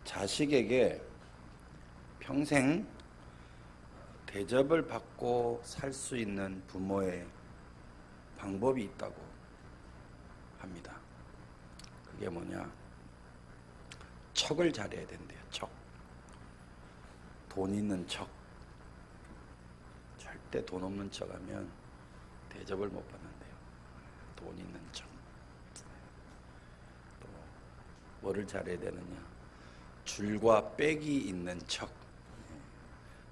자식에게 평생 대접을 받고 살 수 있는 부모의 방법이 있다고 합니다. 그게 뭐냐? 척을 잘해야 된대요. 척. 돈 있는 척. 절대 돈 없는 척하면 대접을 못 받는데요. 돈 있는 척. 또 뭐를 잘해야 되느냐? 줄과 빽이 있는 척.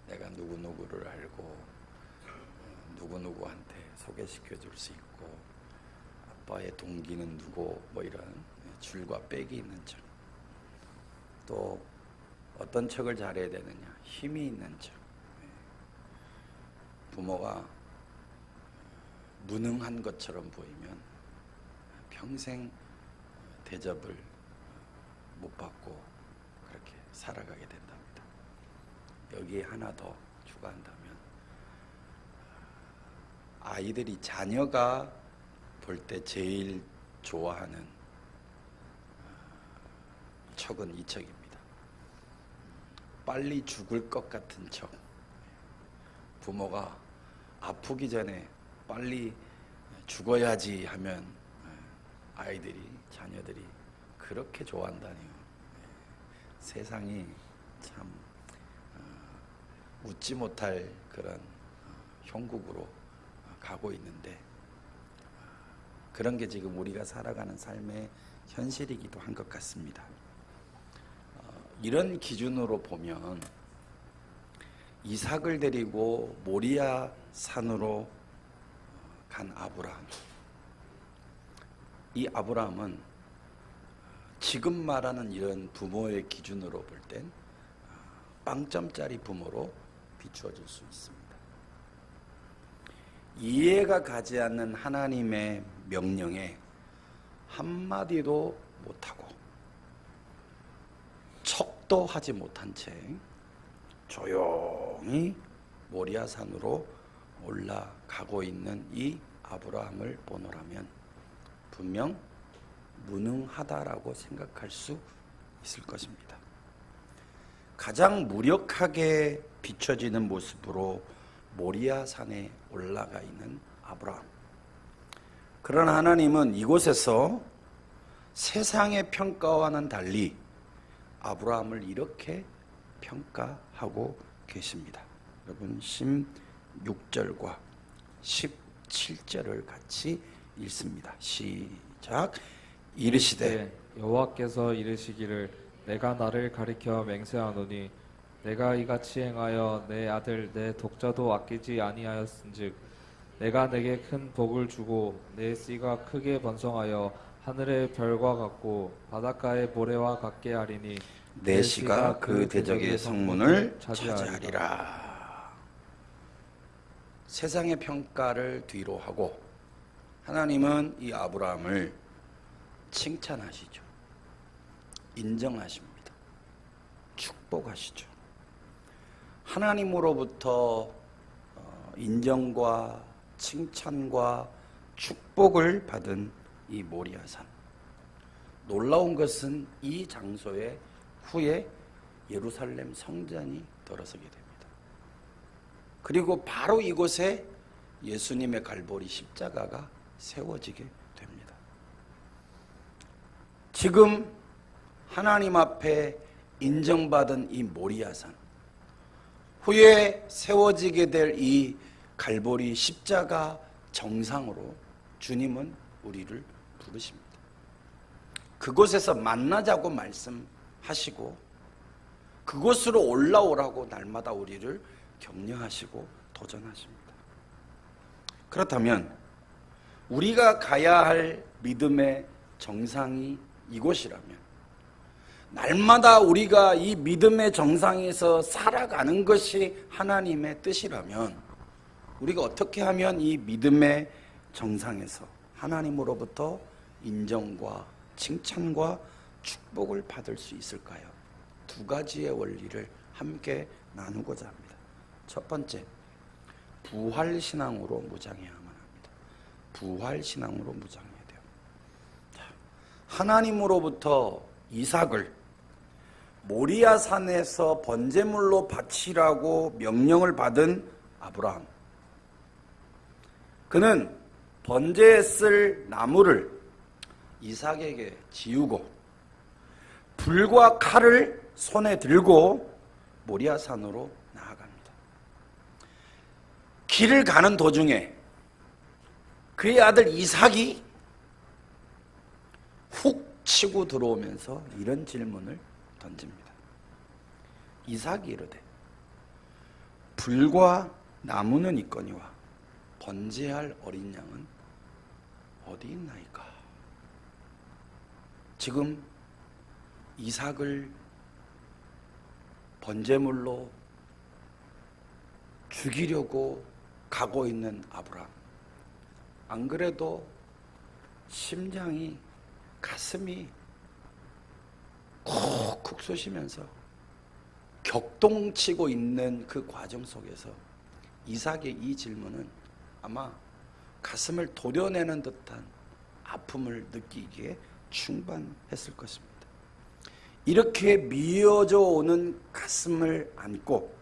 내가 누구누구를 알고 누구누구한테 소개시켜 줄 수 있고 아빠의 동기는 누구, 뭐 이런 줄과 빽이 있는 척. 또 어떤 척을 잘해야 되느냐? 힘이 있는 척. 부모가 무능한 것처럼 보이면 평생 대접을 못 받고 그렇게 살아가게 된답니다. 여기에 하나 더 추가한다면 아이들이 자녀가 볼 때 제일 좋아하는 척은 이 척입니다. 빨리 죽을 것 같은 척. 부모가 아프기 전에 빨리 죽어야지 하면 아이들이, 자녀들이 그렇게 좋아한다니요. 세상이 참 웃지 못할 그런 형국으로 가고 있는데 그런 게 지금 우리가 살아가는 삶의 현실이기도 한 것 같습니다. 이런 기준으로 보면 이삭을 데리고 모리아 산으로 간 아브라함. 이 아브라함은 지금 말하는 이런 부모의 기준으로 볼 땐 빵점짜리 부모로 비추어질 수 있습니다. 이해가 가지 않는 하나님의 명령에 한마디도 못하고 척도 하지 못한 채 조용히 모리아산으로 올라가고 있는 이 아브라함을 보노라면 분명 무능하다라고 생각할 수 있을 것입니다. 가장 무력하게 비춰지는 모습으로 모리아산에 올라가 있는 아브라함. 그러나 하나님은 이곳에서 세상의 평가와는 달리 아브라함을 이렇게 평가하고 계십니다. 여러분 16절과 17절을 같이 읽습니다. 시작. 이르시되 여호와께서 이르시기를 내가 나를 가리켜 맹세하노니 내가 이같이 행하여 내 아들 내 독자도 아끼지 아니하였은즉 내가 내게 큰 복을 주고 내 씨가 크게 번성하여 하늘의 별과 같고 바닷가의 모래와 같게 하리니 내 씨가 그 대적의 성문을 차지하리라. 세상의 평가를 뒤로 하고 하나님은 이 아브라함을 칭찬하시죠. 인정하십니다. 축복하시죠. 하나님으로부터 인정과 칭찬과 축복을 받은 이 모리아산. 놀라운 것은 이 장소에 후에 예루살렘 성전이 들어서게 됩니다. 그리고 바로 이곳에 예수님의 갈보리 십자가가 세워지게 됩니다. 지금 하나님 앞에 인정받은 이 모리아산, 후에 세워지게 될 이 갈보리 십자가 정상으로 주님은 우리를 부르십니다. 그곳에서 만나자고 말씀하시고 그곳으로 올라오라고 날마다 우리를 격려하시고 도전하십니다. 그렇다면 우리가 가야 할 믿음의 정상이 이곳이라면 날마다 우리가 이 믿음의 정상에서 살아가는 것이 하나님의 뜻이라면 우리가 어떻게 하면 이 믿음의 정상에서 하나님으로부터 인정과 칭찬과 축복을 받을 수 있을까요? 두 가지의 원리를 함께 나누고자 합니다. 첫 번째, 부활신앙으로 무장해야만 합니다. 부활신앙으로 무장해야 돼요. 하나님으로부터 이삭을 모리아 산에서 번제물로 바치라고 명령을 받은 아브라함. 그는 번제에 쓸 나무를 이삭에게 지우고 불과 칼을 손에 들고 모리아 산으로 나아갑니다. 길을 가는 도중에 그의 아들 이삭이 훅 치고 들어오면서 이런 질문을 던집니다. 이삭이 이르되 불과 나무는 있거니와 번제할 어린 양은 어디 있나이까? 지금 이삭을 번제물로 죽이려고 가고 있는 아브라함. 안 그래도 심장이 가슴이 쿡쿡 쑤시면서 격동치고 있는 그 과정 속에서 이삭의 이 질문은 아마 가슴을 도려내는 듯한 아픔을 느끼기에 충분했을 것입니다. 이렇게 미어져 오는 가슴을 안고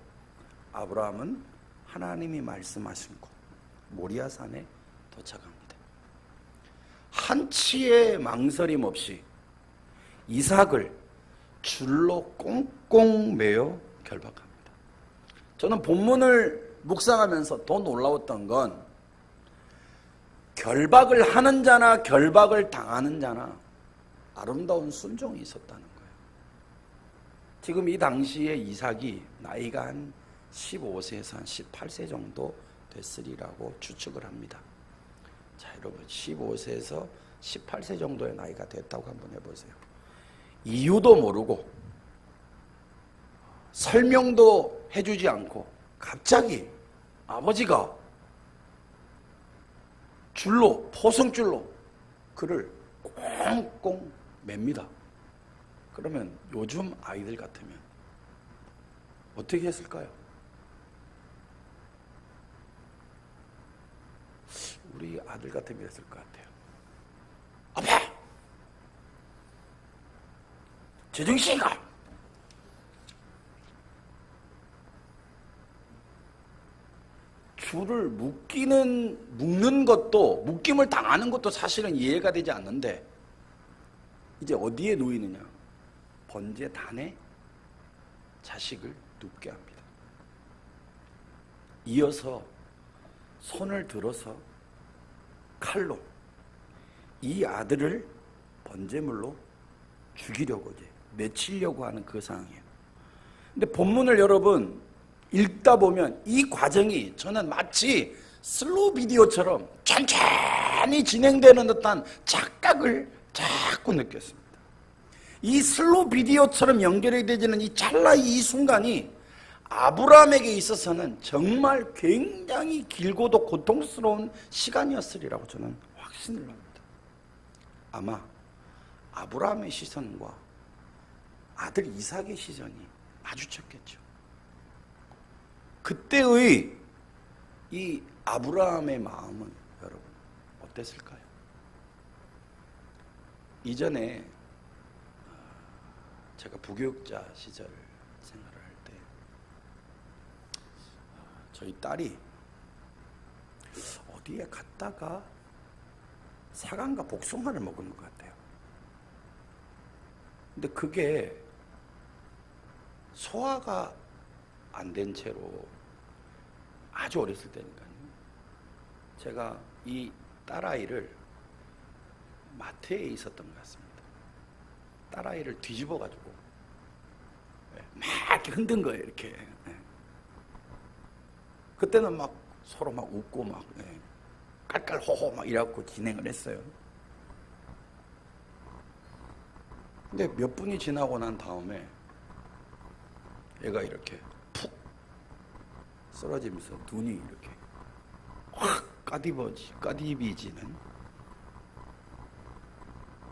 아브라함은 하나님이 말씀하신 곳 모리아 산에 도착합니다. 한치의 망설임 없이 이삭을 줄로 꽁꽁 매어 결박합니다. 저는 본문을 묵상하면서 더 놀라웠던 건 결박을 하는 자나 결박을 당하는 자나 아름다운 순종이 있었다는 거예요. 지금 이 당시에 이삭이 나이가 한 15세에서 한 18세 정도 됐으리라고 추측을 합니다. 자, 여러분 15세에서 18세 정도의 나이가 됐다고 한번 해보세요. 이유도 모르고 설명도 해주지 않고 갑자기 아버지가 줄로, 포승줄로 그를 꽁꽁 맵니다. 그러면 요즘 아이들 같으면 어떻게 했을까요? 우리 아들 같으면 했을 것 같아요. 아빠! 제정신이가! 줄을 묶는 것도, 묶임을 당하는 것도 사실은 이해가 되지 않는데, 이제 어디에 놓이느냐? 번제단에 자식을 눕게 합니다. 이어서 손을 들어서 칼로 이 아들을 번제물로 죽이려고 이제 내치려고 하는 그 상황이에요. 근데 본문을 여러분 읽다 보면 이 과정이 저는 마치 슬로우 비디오처럼 천천히 진행되는 듯한 착각을 자꾸 느꼈습니다. 이 슬로우 비디오처럼 연결이 되지는 이 찰나의 이 순간이 아브라함에게 있어서는 정말 굉장히 길고도 고통스러운 시간이었으리라고 저는 확신을 합니다. 아마 아브라함의 시선과 아들 이삭의 시선이 마주쳤겠죠. 그때의 이 아브라함의 마음은 여러분 어땠을까요? 이전에 제가 부교육자 시절 생활을 할 때 저희 딸이 어디에 갔다가 사과인가 복숭아를 먹은 것 같아요. 근데 그게 소화가 안 된 채로 아주 어렸을 때니까요. 제가 이 딸아이를 마트에 있었던 것 같습니다. 딸아이를 뒤집어가지고 막 이렇게 흔든 거예요. 이렇게. 그때는 막 서로 막 웃고 막 깔깔호호 막 이래갖고 진행을 했어요. 근데 몇 분이 지나고 난 다음에 얘가 이렇게 푹 쓰러지면서 눈이 이렇게 확 까디비지는.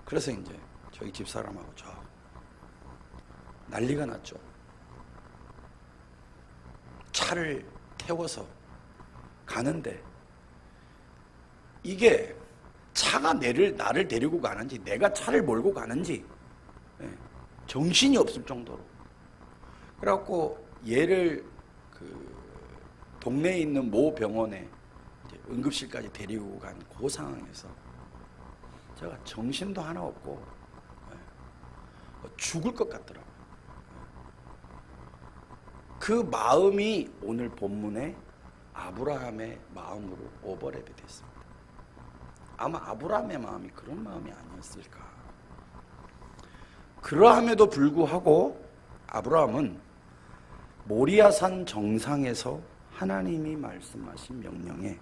그래서 이제 저희 집사람하고 저 난리가 났죠. 차를 태워서 가는데 이게 차가 나를 데리고 가는지 내가 차를 몰고 가는지 정신이 없을 정도로 그래갖고 얘를 동네에 있는 모 병원에 이제 응급실까지 데리고 간 그 상황에서 제가 정신도 하나 없고 죽을 것 같더라고요. 그 마음이 오늘 본문에 아브라함의 마음으로 오버랩이 됐습니다. 아마 아브라함의 마음이 그런 마음이 아니었을까. 그러함에도 불구하고 아브라함은 모리아산 정상에서 하나님이 말씀하신 명령에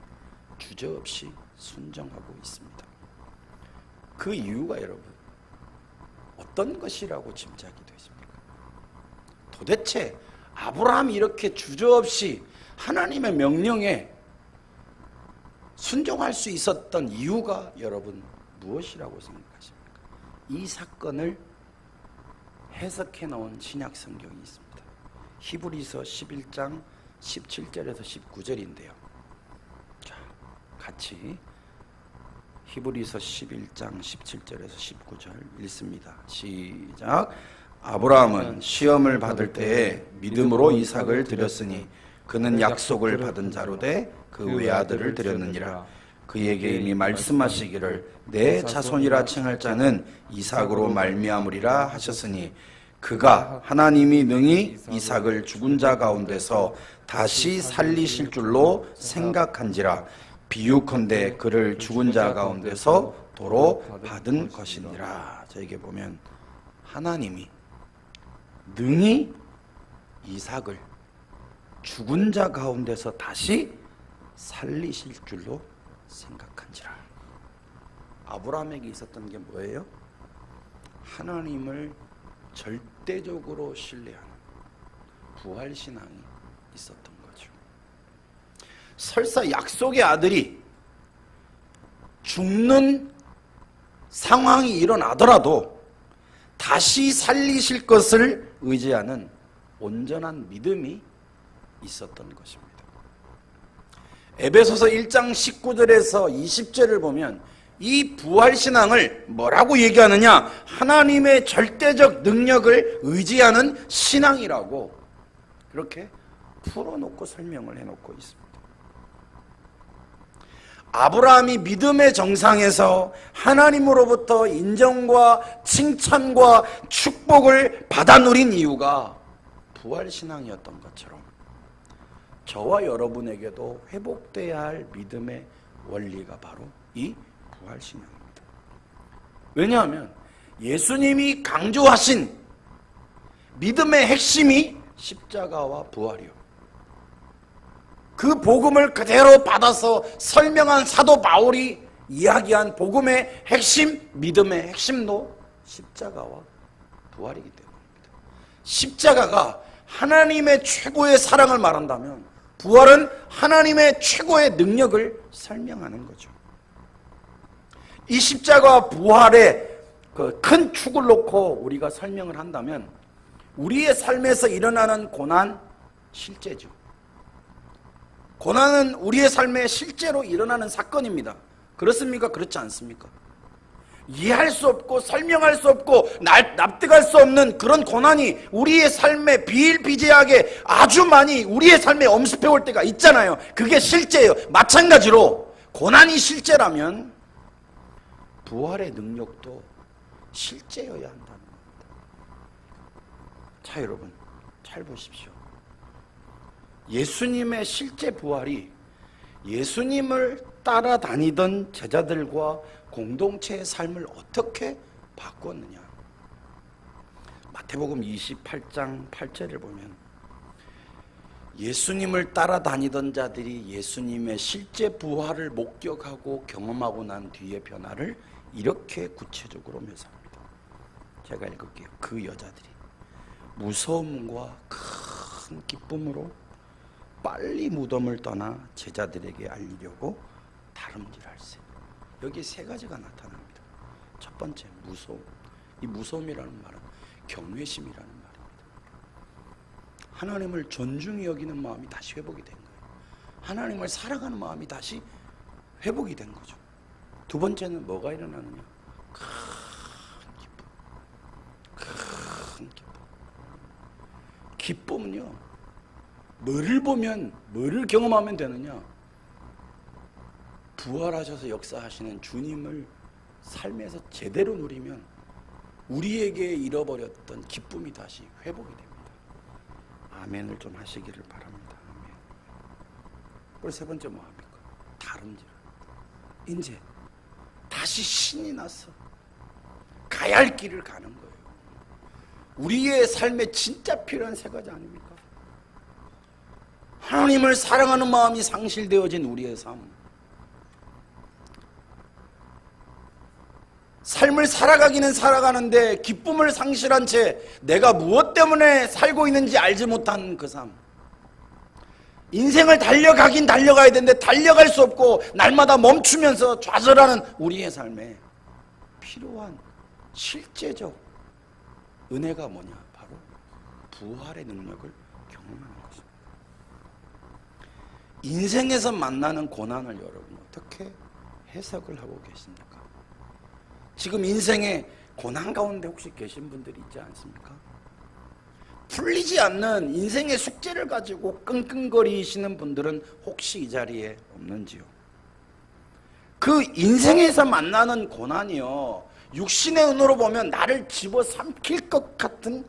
주저없이 순종하고 있습니다. 그 이유가 여러분 어떤 것이라고 짐작이 되십니까? 도대체 아브라함이 이렇게 주저없이 하나님의 명령에 순종할 수 있었던 이유가 여러분 무엇이라고 생각하십니까? 이 사건을 해석해 놓은 신약 성경이 있습니다. 히브리서 11장 17절에서 19절인데요. 자, 같이 히브리서 11장 17절에서 19절 읽습니다. 시작. 아브라함은 시험을 받을 때에 믿음으로 이삭을 드렸으니 그는 약속을 받은 자로 돼 그 외아들을 드렸느니라. 그에게 이미 말씀하시기를 내 자손이라 칭할 자는 이삭으로 말미암으리라 하셨으니 그가 하나님이 능히 이삭을 죽은 자 가운데서 다시 살리실 줄로 생각한지라. 비유컨대 그를 죽은 자 가운데서 도로 받은 것이니라. 저에게 보면 하나님이 능히 이삭을 죽은 자 가운데서 다시 살리실 줄로 생각한지라. 아브라함에게 있었던 게 뭐예요? 하나님을 절대적으로 신뢰하는 부활신앙이 있었던 거죠. 설사 약속의 아들이 죽는 상황이 일어나더라도 다시 살리실 것을 의지하는 온전한 믿음이 있었던 것입니다. 에베소서 1장 19절에서 20절을 보면 이 부활신앙을 뭐라고 얘기하느냐? 하나님의 절대적 능력을 의지하는 신앙이라고 그렇게 풀어놓고 설명을 해놓고 있습니다. 아브라함이 믿음의 정상에서 하나님으로부터 인정과 칭찬과 축복을 받아 누린 이유가 부활신앙이었던 것처럼 저와 여러분에게도 회복돼야 할 믿음의 원리가 바로 이 부활신앙입니다. 왜냐하면 예수님이 강조하신 믿음의 핵심이 십자가와 부활이요. 그 복음을 그대로 받아서 설명한 사도 바울이 이야기한 복음의 핵심, 믿음의 핵심도 십자가와 부활이기 때문입니다. 십자가가 하나님의 최고의 사랑을 말한다면 부활은 하나님의 최고의 능력을 설명하는 거죠. 이 십자가와 부활의 그 큰 축을 놓고 우리가 설명을 한다면 우리의 삶에서 일어나는 고난, 실제죠. 고난은 우리의 삶에 실제로 일어나는 사건입니다. 그렇습니까? 그렇지 않습니까? 이해할 수 없고 설명할 수 없고 납득할 수 없는 그런 고난이 우리의 삶에 비일비재하게 아주 많이 우리의 삶에 엄습해 올 때가 있잖아요. 그게 실제예요. 마찬가지로 고난이 실제라면 부활의 능력도 실제여야 한다는 겁니다. 자, 여러분 잘 보십시오. 예수님의 실제 부활이 예수님을 따라다니던 제자들과 공동체의 삶을 어떻게 바꿨느냐. 마태복음 28장 8절을 보면 예수님을 따라다니던 자들이 예수님의 실제 부활을 목격하고 경험하고 난 뒤의 변화를 이렇게 구체적으로 묘사합니다. 제가 읽을게요. 그 여자들이 무서움과 큰 기쁨으로 빨리 무덤을 떠나 제자들에게 알리려고 다름질할세. 여기 세 가지가 나타납니다. 첫 번째, 무서움. 이 무서움이라는 말은 경외심이라는 말입니다. 하나님을 존중히 여기는 마음이 다시 회복이 된 거예요. 하나님을 사랑하는 마음이 다시 회복이 된 거죠. 두 번째는 뭐가 일어나느냐? 큰 기쁨. 기쁨은요, 뭐를 보면, 뭐를 경험하면 되느냐? 부활하셔서 역사하시는 주님을 삶에서 제대로 누리면 우리에게 잃어버렸던 기쁨이 다시 회복이 됩니다. 아멘을 좀 하시기를 바랍니다. 아멘. 그리고 세 번째 뭐 합니까? 다름질. 이제 다시 신이 나서 가야 할 길을 가는 거예요. 우리의 삶에 진짜 필요한 세 가지 아닙니까? 하나님을 사랑하는 마음이 상실되어진 우리의 삶을 살아가기는 살아가는데 기쁨을 상실한 채 내가 무엇 때문에 살고 있는지 알지 못한 그 삶. 인생을 달려가긴 달려가야 되는데 달려갈 수 없고 날마다 멈추면서 좌절하는 우리의 삶에 필요한 실제적 은혜가 뭐냐? 바로 부활의 능력을 경험하는 것입니다. 인생에서 만나는 고난을 여러분 어떻게 해석을 하고 계십니까? 지금 인생의 고난 가운데 혹시 계신 분들이 있지 않습니까? 풀리지 않는 인생의 숙제를 가지고 끙끙거리시는 분들은 혹시 이 자리에 없는지요? 그 인생에서 만나는 고난이요, 육신의 눈으로 보면 나를 집어삼킬 것 같은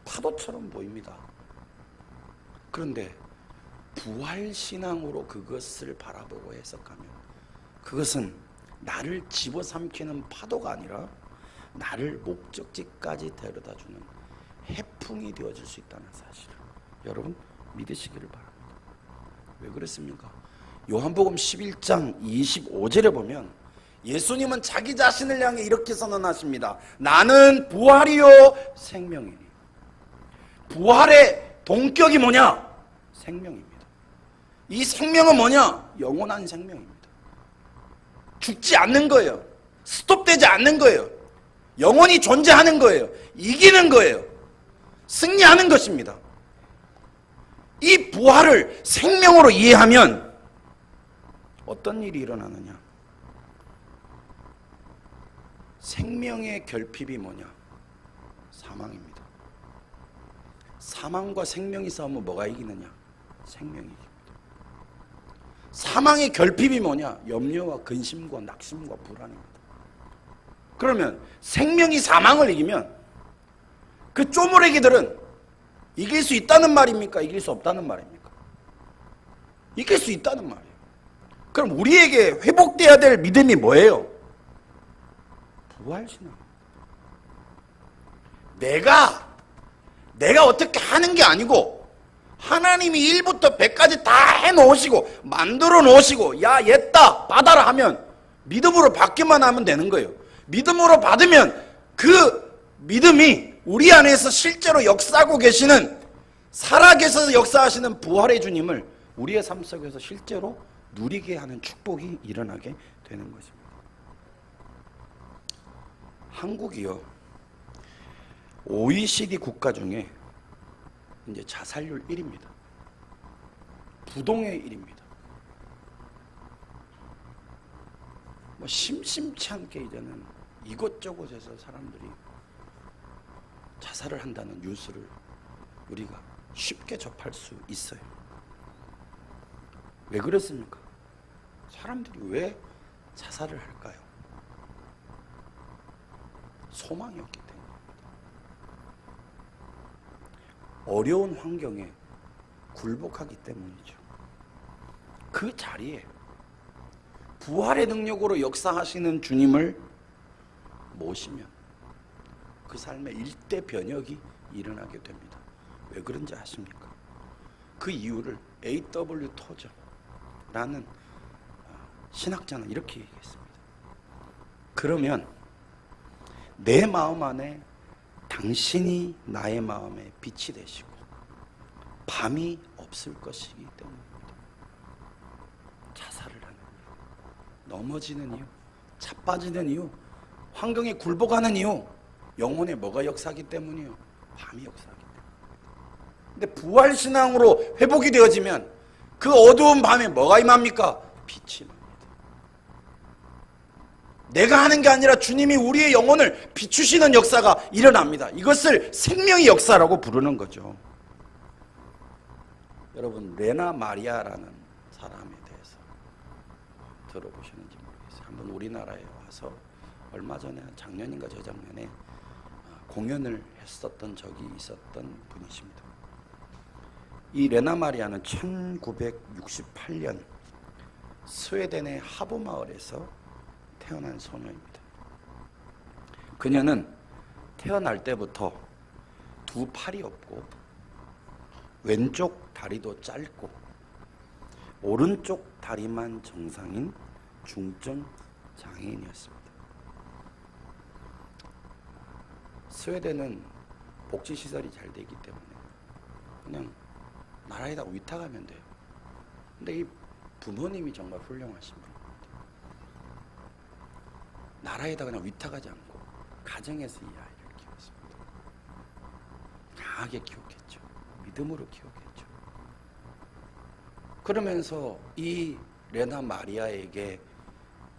파도처럼 보입니다. 그런데 부활신앙으로 그것을 바라보고 해석하면 그것은 나를 집어삼키는 파도가 아니라 나를 목적지까지 데려다주는 해풍이 되어질 수 있다는 사실을 여러분 믿으시기를 바랍니다. 왜 그렇습니까? 요한복음 11장 25절에 보면 예수님은 자기 자신을 향해 이렇게 선언하십니다. 나는 부활이요 생명이니. 부활의 동격이 뭐냐? 생명입니다. 이 생명은 뭐냐? 영원한 생명입니다. 죽지 않는 거예요. 스톱되지 않는 거예요. 영원히 존재하는 거예요. 이기는 거예요. 승리하는 것입니다. 이 부활을 생명으로 이해하면 어떤 일이 일어나느냐? 생명의 결핍이 뭐냐? 사망입니다. 사망과 생명이 싸우면 뭐가 이기느냐? 생명이 이깁니다. 사망의 결핍이 뭐냐? 염려와 근심과 낙심과 불안입니다. 그러면 생명이 사망을 이기면 그 쪼무레기들은 이길 수 있다는 말입니까? 이길 수 없다는 말입니까? 이길 수 있다는 말이에요. 그럼 우리에게 회복돼야 될 믿음이 뭐예요? 부활신앙. 내가 어떻게 하는 게 아니고 하나님이 1부터 100까지 다 해놓으시고 만들어 놓으시고 야 얘다 받아라 하면 믿음으로 받기만 하면 되는 거예요. 믿음으로 받으면 그 믿음이 우리 안에서 실제로 역사하고 계시는 살아계셔서 역사하시는 부활의 주님을 우리의 삶 속에서 실제로 누리게 하는 축복이 일어나게 되는 것입니다. 한국이요, OECD 국가 중에 이제 자살률 1위입니다. 부동의 1위입니다. 뭐 심심치 않게 이제는 이곳저곳에서 사람들이 자살을 한다는 뉴스를 우리가 쉽게 접할 수 있어요. 왜 그렇습니까? 사람들이 왜 자살을 할까요? 소망이 없기 때문입니다. 어려운 환경에 굴복하기 때문이죠. 그 자리에 부활의 능력으로 역사하시는 주님을 모시면 그 삶의 일대 변혁이 일어나게 됩니다. 왜 그런지 아십니까? 그 이유를 A.W. 토저라는 신학자는 이렇게 얘기했습니다. 그러면 내 마음 안에 당신이 나의 마음에 빛이 되시고 밤이 없을 것이기 때문입니다. 자살을 하는 이유, 넘어지는 이유, 자빠지는 이유, 환경에 굴복하는 이유, 영혼에 뭐가 역사하기 때문이요? 밤이 역사하기 때문입니다. 근데 부활신앙으로 회복이 되어지면 그 어두운 밤에 뭐가 임합니까? 빛이 임합니다. 내가 하는 게 아니라 주님이 우리의 영혼을 비추시는 역사가 일어납니다. 이것을 생명의 역사라고 부르는 거죠. 여러분 레나 마리아라는 사람에 대해서 들어보셨는지 모르겠어요. 한번 우리나라에 와서 얼마 전에 작년인가 저작년에 공연을 했었던 적이 있었던 분이십니다. 이 레나 마리아는 1968년 스웨덴의 하보 마을에서 태어난 소녀입니다. 그녀는 태어날 때부터 두 팔이 없고 왼쪽 다리도 짧고 오른쪽 다리만 정상인 중증 장애인이었습니다. 스웨덴은 복지시설이 잘 되기 때문에 그냥 나라에다 위탁하면 돼요. 근데 이 부모님이 정말 훌륭하신 분입니다. 나라에다 그냥 위탁하지 않고 가정에서 이 아이를 키웠습니다. 강하게 키웠겠죠. 믿음으로 키웠겠죠. 그러면서 이 레나 마리아에게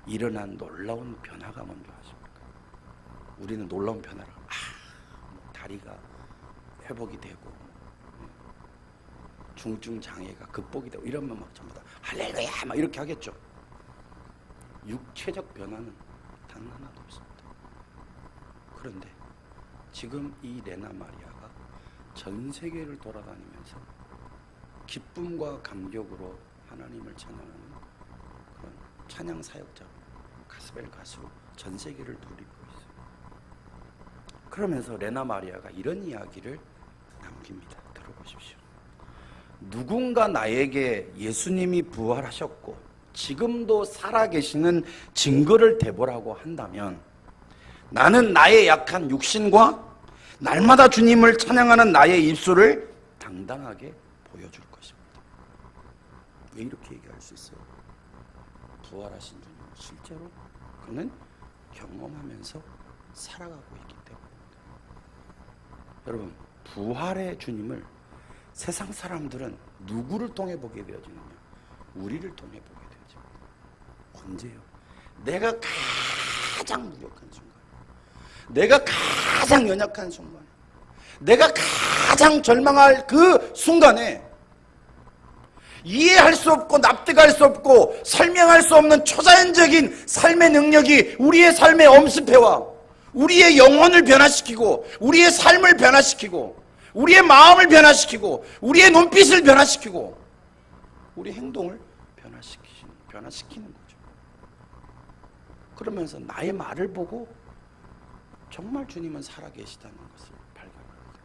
일어난 놀라운 변화가 뭔지 아십니까? 우리는 놀라운 변화를 다리가 회복이 되고 중증 장애가 극복이 되고 이러면 막 전부 다 할렐루야 막 이렇게 하겠죠. 육체적 변화는 단 하나도 없습니다. 그런데 지금 이 레나 마리아가 전 세계를 돌아다니면서 기쁨과 감격으로 하나님을 찬양하는 그런 찬양 사역자, 가스펠 가수로 전 세계를 누리고 있어요. 그러면서 레나 마리아가 이런 이야기를 남깁니다. 들어보십시오. 누군가 나에게 예수님이 부활하셨고 지금도 살아계시는 증거를 대보라고 한다면 나는 나의 약한 육신과 날마다 주님을 찬양하는 나의 입술을 당당하게 보여줄 것입니다. 왜 이렇게 얘기할 수 있어요? 부활하신 주님 실제로 그는 경험하면서 살아가고 있기 때문입니다. 여러분, 부활의 주님을 세상 사람들은 누구를 통해 보게 되어지느냐? 우리를 통해 보게 되어집니다. 언제요? 내가 가장 무력한 순간, 내가 가장 연약한 순간, 내가 가장 절망할 그 순간에 이해할 수 없고 납득할 수 없고 설명할 수 없는 초자연적인 삶의 능력이 우리의 삶에 엄습해와 우리의 영혼을 변화시키고 우리의 삶을 변화시키고 우리의 마음을 변화시키고 우리의 눈빛을 변화시키고 우리 행동을 변화시키는 거죠. 그러면서 나의 말을 보고 정말 주님은 살아계시다는 것을 발견합니다.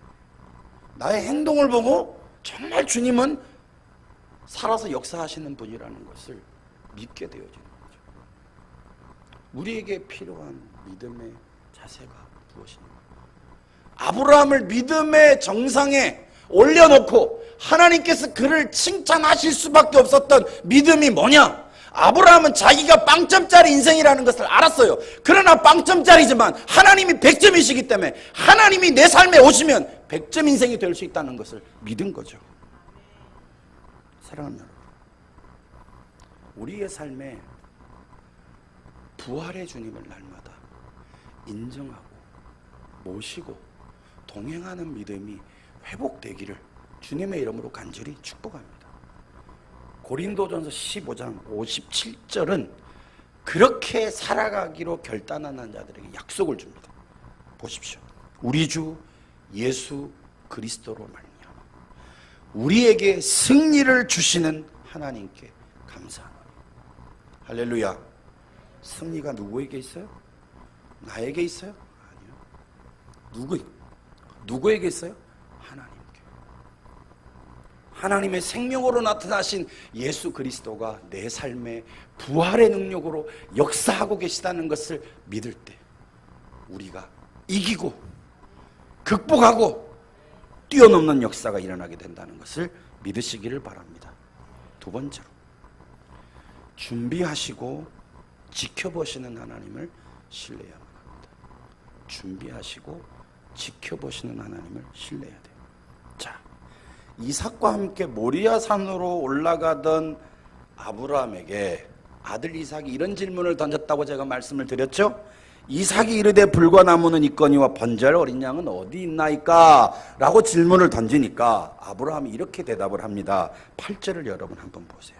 나의 행동을 보고 정말 주님은 살아서 역사하시는 분이라는 것을 믿게 되어지는 거죠. 우리에게 필요한 믿음의 자세가 무엇입니까? 아브라함을 믿음의 정상에 올려놓고 하나님께서 그를 칭찬하실 수밖에 없었던 믿음이 뭐냐? 아브라함은 자기가 빵점짜리 인생이라는 것을 알았어요. 그러나 빵점짜리지만 하나님이 100점이시기 때문에 하나님이 내 삶에 오시면 100점 인생이 될 수 있다는 것을 믿은 거죠. 사랑하는 여러분, 우리의 삶에 부활의 주님을 날마다 인정하고 모시고 동행하는 믿음이 회복되기를 주님의 이름으로 간절히 축복합니다. 고린도전서 15장 57절은 그렇게 살아가기로 결단하는 자들에게 약속을 줍니다. 보십시오. 우리 주 예수 그리스도로 말미암아 우리에게 승리를 주시는 하나님께 감사합니다. 할렐루야. 승리가 누구에게 있어요? 나에게 있어요? 아니요. 누구에게 있어요? 하나님께. 하나님의 생명으로 나타나신 예수 그리스도가 내 삶에 부활의 능력으로 역사하고 계시다는 것을 믿을 때 우리가 이기고 극복하고 뛰어넘는 역사가 일어나게 된다는 것을 믿으시기를 바랍니다. 두 번째로, 준비하시고 지켜보시는 하나님을 신뢰해야만 합니다. 준비하시고 지켜보시는 하나님을 신뢰해야 돼요. 자, 이삭과 함께 모리아 산으로 올라가던 아브라함에게 아들 이삭이 이런 질문을 던졌다고 제가 말씀을 드렸죠. 이삭이 이르되 불과 나무는 있거니와 번제할 어린 양은 어디 있나이까? 라고 질문을 던지니까 아브라함이 이렇게 대답을 합니다. 8절을 여러분 한번 보세요.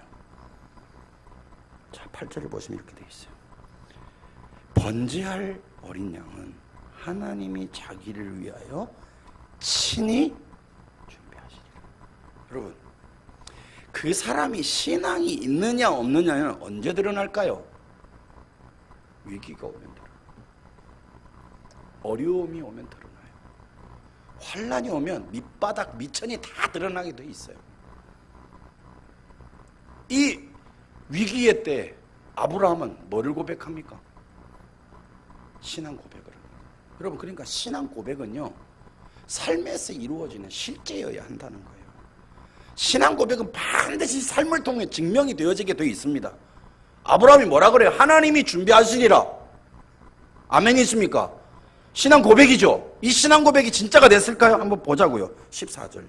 자, 8절을 보시면 이렇게 되어 있어요. 번제할 어린 양은 하나님이 자기를 위하여 친히 준비하시리라. 여러분, 그 사람이 신앙이 있느냐 없느냐는 언제 드러날까요? 위기가 오면 드러나요. 어려움이 오면 드러나요. 환란이 오면 밑바닥 밑천이 다 드러나게 돼 있어요. 이 위기의 때 아브라함은 뭐를 고백합니까? 신앙 고백을 합니다. 여러분, 그러니까 신앙 고백은요, 삶에서 이루어지는 실제여야 한다는 거예요. 신앙 고백은 반드시 삶을 통해 증명이 되어지게 되어 있습니다. 아브라함이 뭐라 그래요? 하나님이 준비하시리라. 아멘이십니까? 신앙 고백이죠. 이 신앙 고백이 진짜가 됐을까요? 한번 보자고요. 14절.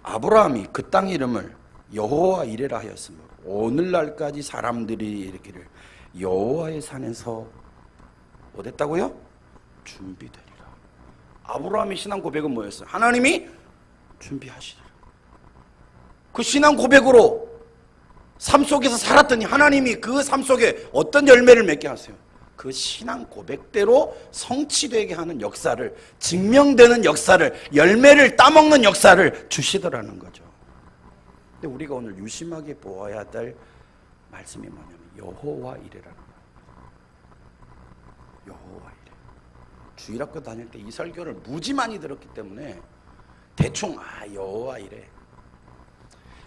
아브라함이 그 땅 이름을 여호와 이레라 하였으므로 오늘날까지 사람들이 이르기를 여호와의 산에서 뭐 됐다고요? 준비되리라. 아브라함의 신앙 고백은 뭐였어요? 하나님이 준비하시리라. 그 신앙 고백으로 삶 속에서 살았더니 하나님이 그 삶 속에 어떤 열매를 맺게 하세요? 그 신앙 고백대로 성취되게 하는 역사를, 증명되는 역사를, 열매를 따먹는 역사를 주시더라는 거죠. 근데 우리가 오늘 유심하게 보아야 될 말씀이 뭐냐면 여호와 이레라는 거예요. 여호와 이레. 주일학교 다닐 때 이 설교를 무지 많이 들었기 때문에 대충 여호와 이레.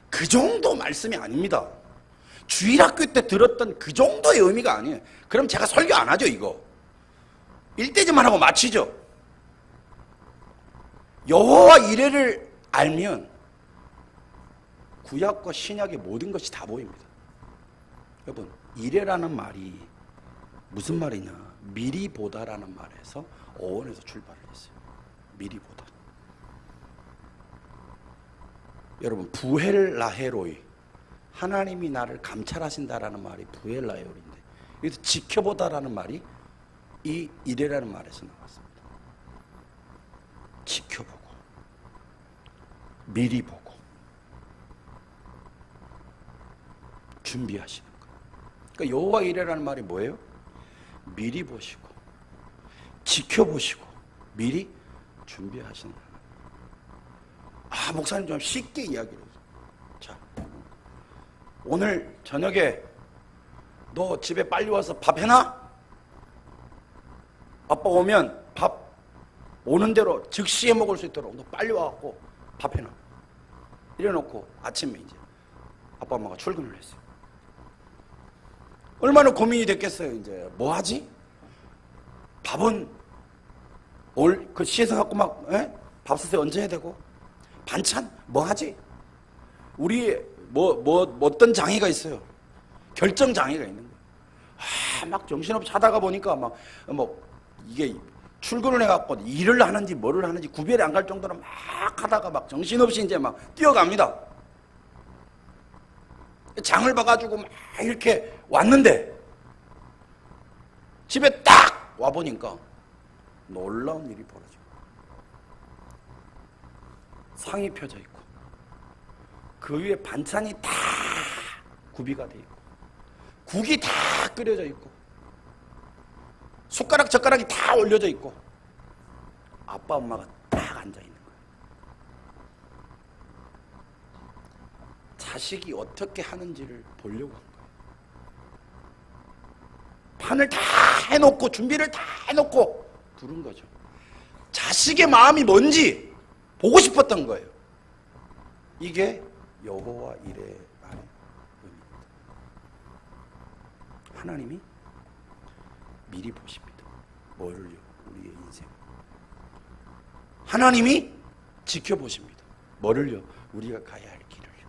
그 정도 말씀이 아닙니다. 주일학교 때 들었던 그 정도의 의미가 아니에요. 그럼 제가 설교 안 하죠, 이거. 일대지만 하고 마치죠. 여호와 이레를 알면 구약과 신약의 모든 것이 다 보입니다. 여러분, 이레라는 말이 무슨 말이냐? 미리 보다라는 말에서 어원에서 출발을 했어요. 미리 보다. 여러분, 부헬라헤로이, 하나님이 나를 감찰하신다라는 말이 부헬라헤로인데, 여기서 지켜보다라는 말이 이 이레라는 말에서 나왔습니다. 지켜보고, 미리 보고, 준비하시는 거예요. 그러니까 여호와 이레라는 말이 뭐예요? 미리 보시고, 지켜보시고, 미리 준비하시는 거예요. 목사님 좀 쉽게 이야기를 해요. 자, 오늘 저녁에 너 집에 빨리 와서 밥 해놔? 아빠 오면 밥 오는 대로 즉시 해 먹을 수 있도록 너 빨리 와갖고 밥 해놔. 이래놓고 아침에 이제 아빠 엄마가 출근을 했어요. 얼마나 고민이 됐겠어요. 이제 뭐 하지? 밥은 그 씻어갖고 막 밥솥에 언제 해야 되고, 반찬 뭐 하지? 우리 어떤 장애가 있어요. 결정 장애가 있는 거예요. 막 정신없이 하다가 보니까 이게 출근을 해갖고 일을 하는지 뭐를 하는지 구별이 안 갈 정도로 막 하다가 막 정신없이 이제 막 뛰어갑니다. 장을 봐가지고 막 이렇게 왔는데 집에 딱 와보니까 놀라운 일이 벌어져요. 상이 펴져 있고 그 위에 반찬이 다 구비가 돼 있고 국이 다 끓여져 있고 숟가락 젓가락이 다 올려져 있고 아빠 엄마가 딱 앉아 있는 거예요. 자식이 어떻게 하는지를 보려고 한 거예요. 판을 다 해놓고 준비를 다 해놓고 부른 거죠. 자식의 마음이 뭔지 보고 싶었던 거예요. 이게 여호와 이레라는 의미입니다. 하나님이 미리 보십니다. 뭐를요? 우리의 인생. 하나님이 지켜보십니다. 뭐를요? 우리가 가야 할 길을요.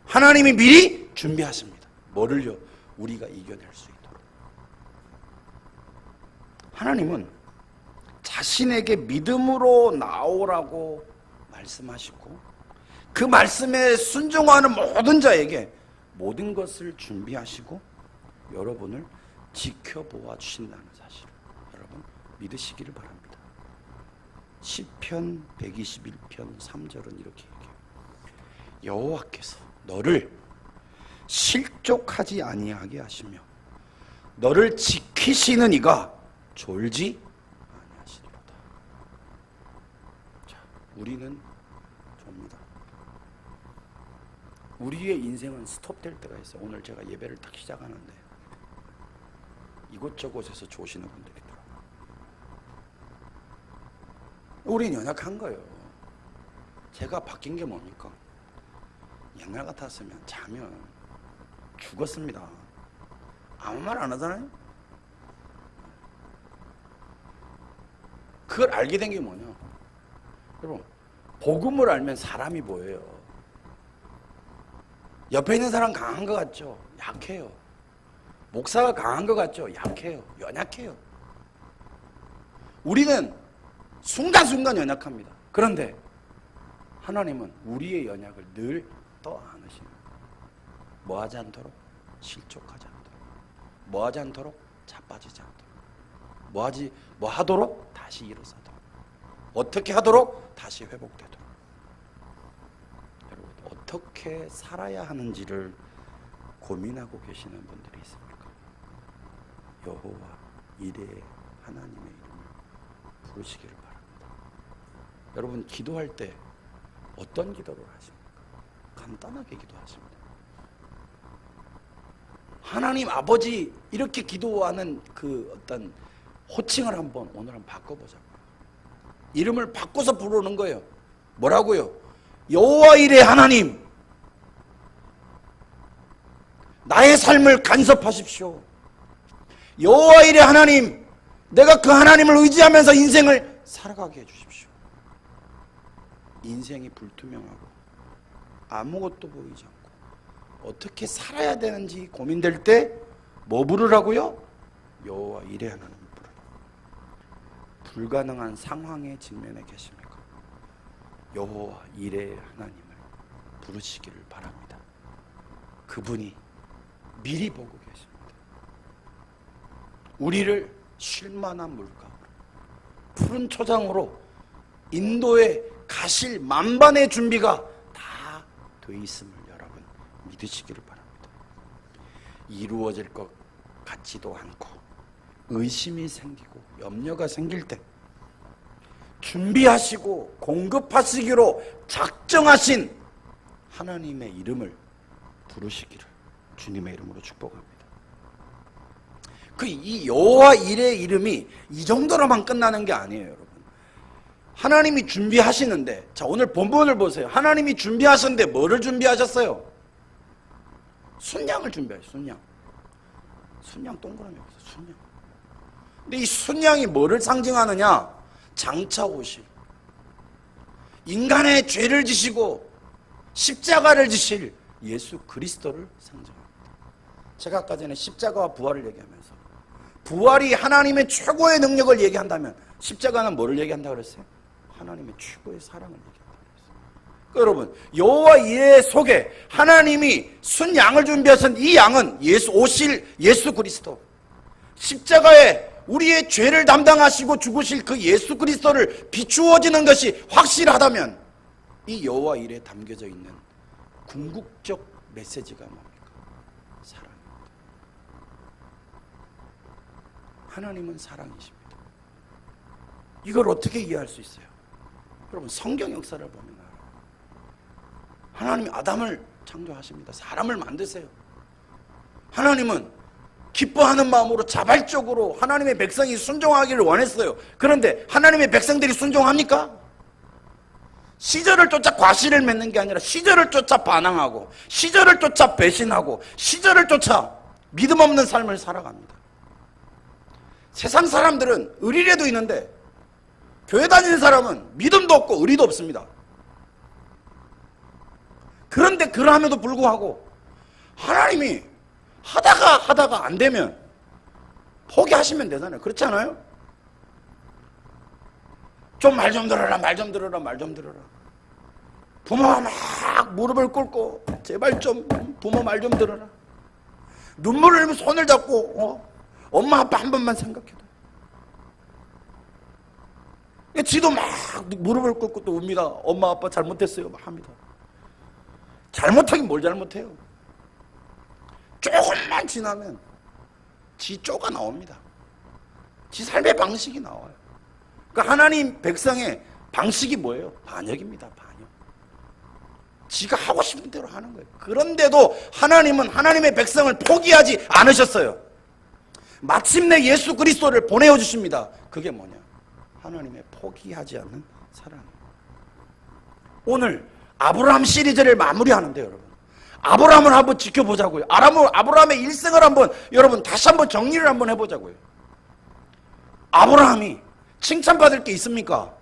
하나님이 미리 준비하십니다. 뭐를요? 우리가 이겨낼 수 있도록. 하나님은 자신에게 믿음으로 나오라고 말씀하시고 그 말씀에 순종하는 모든 자에게 모든 것을 준비하시고 여러분을 지켜보아 주신다는 사실을 여러분 믿으시기를 바랍니다. 시편 121편 3절은 이렇게 얘기해요. 여호와께서 너를 실족하지 아니하게 하시며 너를 지키시는 이가 졸지 아니하시리로다. 자, 우리는 좁니다. 우리의 인생은 스톱될 때가 있어요. 오늘 제가 예배를 딱 시작하는데 이곳저곳에서 조시는 분들이 있더라고요. 우린 연약한 거예요. 제가 바뀐 게 뭡니까? 옛날 같았으면 자면 죽었습니다. 아무 말 안 하잖아요. 그걸 알게 된 게 뭐냐? 여러분, 복음을 알면 사람이 뭐예요? 옆에 있는 사람 강한 것 같죠? 약해요. 목사가 강한 것 같죠? 약해요. 연약해요. 우리는 순간순간 연약합니다. 그런데 하나님은 우리의 연약을 늘 떠안으시는 거예요. 뭐하지 않도록? 실족하지 않도록. 뭐하지 않도록? 자빠지지 않도록. 뭐하도록? 다시 일어서도록. 어떻게 하도록? 다시 회복되도록. 여러분, 어떻게 살아야 하는지를 고민하고 계시는 분들이 있습니까? 여호와 이레의 하나님의 이름을 부르시기를 바랍니다. 여러분, 기도할 때 어떤 기도를 하십니까? 간단하게 기도하십니다. 하나님 아버지 이렇게 기도하는 그 어떤 호칭을 오늘 한번 바꿔보자고요. 이름을 바꿔서 부르는 거예요. 뭐라고요? 여호와 이레 하나님, 나의 삶을 간섭하십시오. 여호와 이레 하나님, 내가 그 하나님을 의지하면서 인생을 살아가게 해주십시오. 인생이 불투명하고 아무것도 보이지 않고 어떻게 살아야 되는지 고민될 때 뭐 부르라고요? 여호와 이레 하나님을 부르라. 불가능한 상황에 직면해 계십니까? 여호와 이레 하나님을 부르시기를 바랍니다. 그분이 미리 보고 계십니다. 우리를 쉴만한 물가로 푸른 초장으로 인도에 가실 만반의 준비가 다 돼 있음을 여러분 믿으시기를 바랍니다. 이루어질 것 같지도 않고 의심이 생기고 염려가 생길 때 준비하시고 공급하시기로 작정하신 하나님의 이름을 부르시기를 주님의 이름으로 축복합니다. 이 여호와 이레의 이름이 이 정도로만 끝나는 게 아니에요, 여러분. 하나님이 준비하시는데, 자, 오늘 본문을 보세요. 하나님이 준비하셨는데 뭐를 준비하셨어요? 순양을 준비하셨어요. 순양. 순양 동그라미 없어요. 순양. 근데 이 순양이 뭐를 상징하느냐? 장차 오실 인간의 죄를 지시고 십자가를 지실 예수 그리스도를 상징합니다. 제가 아까 전에 십자가와 부활을 얘기하면서 부활이 하나님의 최고의 능력을 얘기한다면 십자가는 뭐를 얘기한다고 그랬어요? 하나님의 최고의 사랑을 얘기한다고 그랬어요. 그러니까 여러분, 여호와 이레 속에 하나님이 순양을 준비하신 이 양은 오실 예수 그리스도, 십자가에 우리의 죄를 담당하시고 죽으실 그 예수 그리스도를 비추어지는 것이 확실하다면 이 여호와 이레에 담겨져 있는 궁극적 메시지가 뭡니까? 사랑입니다. 하나님은 사랑이십니다. 이걸 어떻게 이해할 수 있어요? 여러분, 성경 역사를 보면 알아요. 하나님이 아담을 창조하십니다. 사람을 만드세요. 하나님은 기뻐하는 마음으로 자발적으로 하나님의 백성이 순종하기를 원했어요. 그런데 하나님의 백성들이 순종합니까? 시절을 쫓아 과실을 맺는 게 아니라 시절을 쫓아 반항하고 시절을 쫓아 배신하고 시절을 쫓아 믿음 없는 삶을 살아갑니다. 세상 사람들은 의리라도 있는데 교회 다니는 사람은 믿음도 없고 의리도 없습니다. 그런데 그러함에도 불구하고 하나님이 하다가 안 되면 포기하시면 되잖아요. 그렇지 않아요? 좀 말 좀 들어라, 말 좀 들어라, 말 좀 들어라. 부모가 막 무릎을 꿇고 제발 좀 부모 말 좀 들어라. 눈물을 흘리면 손을 잡고 엄마 아빠 한 번만 생각해도. 지도 막 무릎을 꿇고 또 웁니다. 엄마 아빠 잘못했어요 막 합니다. 잘못하긴 뭘 잘못해요. 조금만 지나면 지 쪼가 나옵니다. 지 삶의 방식이 나와요. 그러니까 하나님 백성의 방식이 뭐예요? 반역입니다. 반역. 지가 하고 싶은 대로 하는 거예요. 그런데도 하나님은 하나님의 백성을 포기하지 않으셨어요. 마침내 예수 그리스도를 보내어 주십니다. 그게 뭐냐? 하나님의 포기하지 않는 사랑. 오늘 아브라함 시리즈를 마무리하는데 여러분, 아브라함을 한번 지켜보자고요. 아브라함의 일생을 한번 여러분 다시 한번 정리를 한번 해보자고요. 아브라함이 칭찬받을 게 있습니까?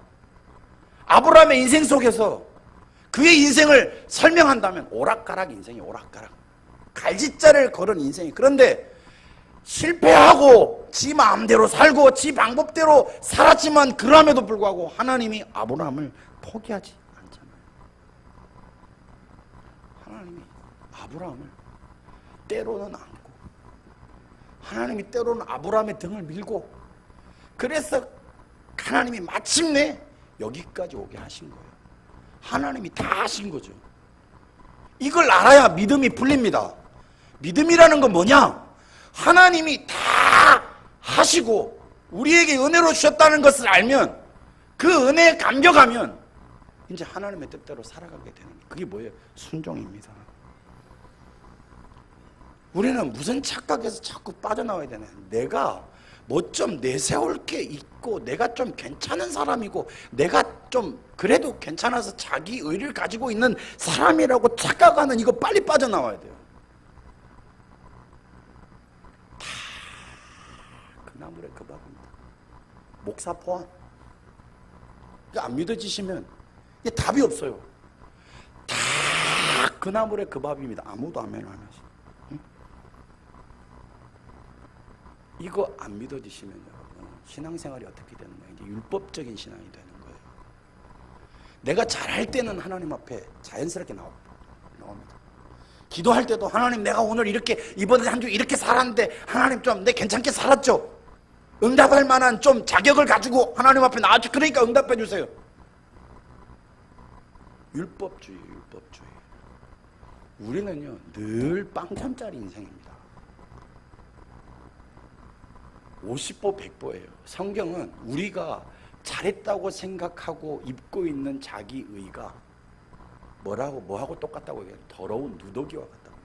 아브라함의 인생 속에서 그의 인생을 설명한다면 오락가락 인생이 오락가락, 갈짓자를 걸은 인생이. 그런데 실패하고 지 마음대로 살고 지 방법대로 살았지만 그럼에도 불구하고 하나님이 아브라함을 포기하지 않잖아요. 하나님이 아브라함을 때로는 안고, 하나님이 때로는 아브라함의 등을 밀고, 그래서 하나님이 마침내 여기까지 오게 하신 거예요. 하나님이 다 하신 거죠. 이걸 알아야 믿음이 풀립니다. 믿음이라는 건 뭐냐? 하나님이 다 하시고 우리에게 은혜로 주셨다는 것을 알면, 그 은혜에 감격하면 이제 하나님의 뜻대로 살아가게 되는 거예요. 그게 뭐예요? 순종입니다. 우리는 무슨 착각에서 자꾸 빠져나와야 되나? 내가 뭐 좀 내세울 게 있고, 내가 좀 괜찮은 사람이고, 내가 좀 그래도 괜찮아서 자기 의를 가지고 있는 사람이라고 착각하는, 이거 빨리 빠져나와야 돼요. 다 그나물의 그 밥입니다. 목사 포함. 안 믿어지시면 이게 답이 없어요. 다 그나물의 그 밥입니다. 아무도 아멘 안 하시. 이거 안 믿어지시면 여러분, 신앙생활이 어떻게 되는 거예요? 이제 율법적인 신앙이 되는 거예요. 내가 잘할 때는 하나님 앞에 자연스럽게 나옵니다. 기도할 때도 하나님, 내가 오늘 이렇게 이번에 한 주 이렇게 살았는데 하나님 좀 내 괜찮게 살았죠? 응답할 만한 좀 자격을 가지고 하나님 앞에 나왔죠. 그러니까 응답해 주세요. 율법주의. 우리는요 늘 빵점짜리 인생입니다. 50보 100보예요. 성경은 우리가 잘했다고 생각하고 입고 있는 자기 의가 뭐하고 똑같다고 얘기해요? 더러운 누더기와 같다고.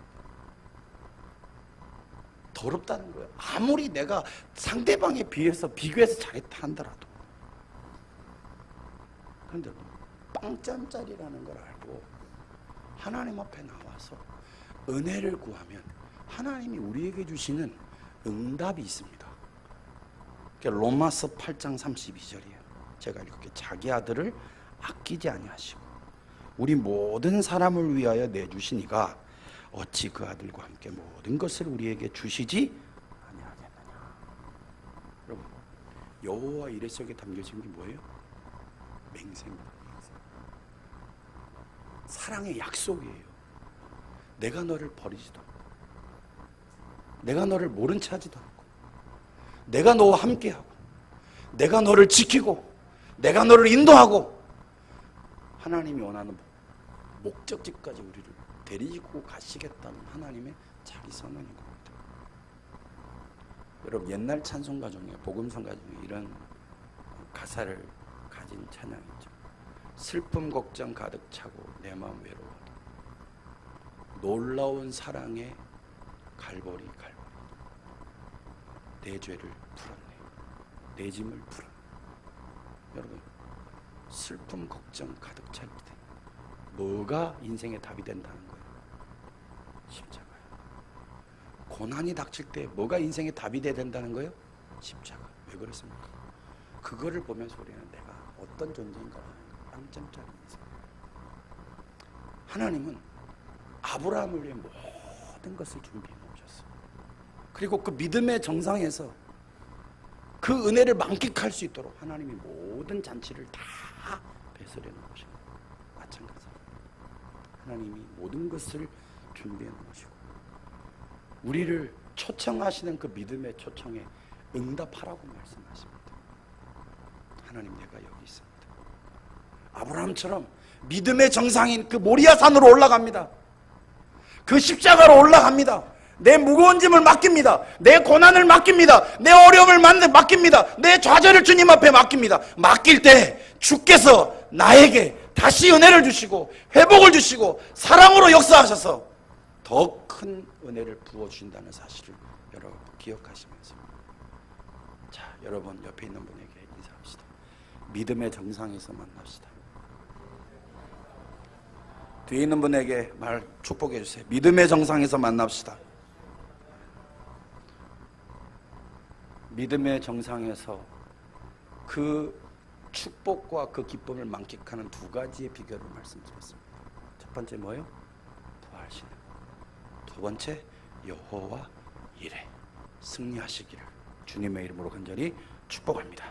더럽다는 거예요. 아무리 내가 상대방에 비교해서 잘했다 한다라도. 그런데 빵점짜리라는 걸 알고 하나님 앞에 나와서 은혜를 구하면 하나님이 우리에게 주시는 응답이 있습니다. 로마서 8장 32절이에요. 제가 이렇게 자기 아들을 아끼지 아니하시고 우리 모든 사람을 위하여 내주시니가 어찌 그 아들과 함께 모든 것을 우리에게 주시지 아니하겠느냐. 여러분, 여호와 이레 속에 담겨진 게 뭐예요? 맹세입니다. 맹세. 사랑의 약속이에요. 내가 너를 버리지도 않고, 내가 너를 모른 채 하지도 않고, 내가 너와 함께하고, 내가 너를 지키고, 내가 너를 인도하고, 하나님이 원하는 목적지까지 우리를 데리고 가시겠다는 하나님의 자기 선언인 겁니다. 여러분, 옛날 찬송가 중에, 복음성가 중에 이런 가사를 가진 찬양이 있죠. 슬픔 걱정 가득 차고 내 마음 외로워도 놀라운 사랑의 갈보리 내 죄를 풀었네, 내 짐을 풀었네. 여러분, 슬픔 걱정 가득 찰 때 뭐가 인생의 답이 된다는 거예요? 십자가요. 고난이 닥칠 때 뭐가 인생의 답이 돼야 된다는 거예요? 십자가. 왜 그렇습니까? 그거를 보면서 우리는 내가 어떤 존재인가 하는 빵점짜리 인생. 하나님은 아브라함을 위해 모든 것을 준비해 놓으셨어요. 그리고 그 믿음의 정상에서 그 은혜를 만끽할 수 있도록 하나님이 모든 잔치를 다 배설해 놓으시고, 마찬가지로 하나님이 모든 것을 준비해 놓으시고, 우리를 초청하시는 그 믿음의 초청에 응답하라고 말씀하십니다. 하나님, 내가 여기 있습니다. 아브라함처럼 믿음의 정상인 그 모리아산으로 올라갑니다. 그 십자가로 올라갑니다. 내 무거운 짐을 맡깁니다. 내 고난을 맡깁니다. 내 어려움을 맡깁니다. 내 좌절을 주님 앞에 맡깁니다. 맡길 때 주께서 나에게 다시 은혜를 주시고 회복을 주시고 사랑으로 역사하셔서 더 큰 은혜를 부어주신다는 사실을 여러분 기억하시면서, 자, 여러분 옆에 있는 분에게 인사합시다. 믿음의 정상에서 만납시다. 뒤에 있는 분에게 말 축복해 주세요. 믿음의 정상에서 만납시다. 믿음의 정상에서 그 축복과 그 기쁨을 만끽하는 두 가지의 비결을 말씀드렸습니다. 첫 번째 뭐예요? 부활하시는. 두 번째, 여호와 이레, 승리하시기를 주님의 이름으로 간절히 축복합니다.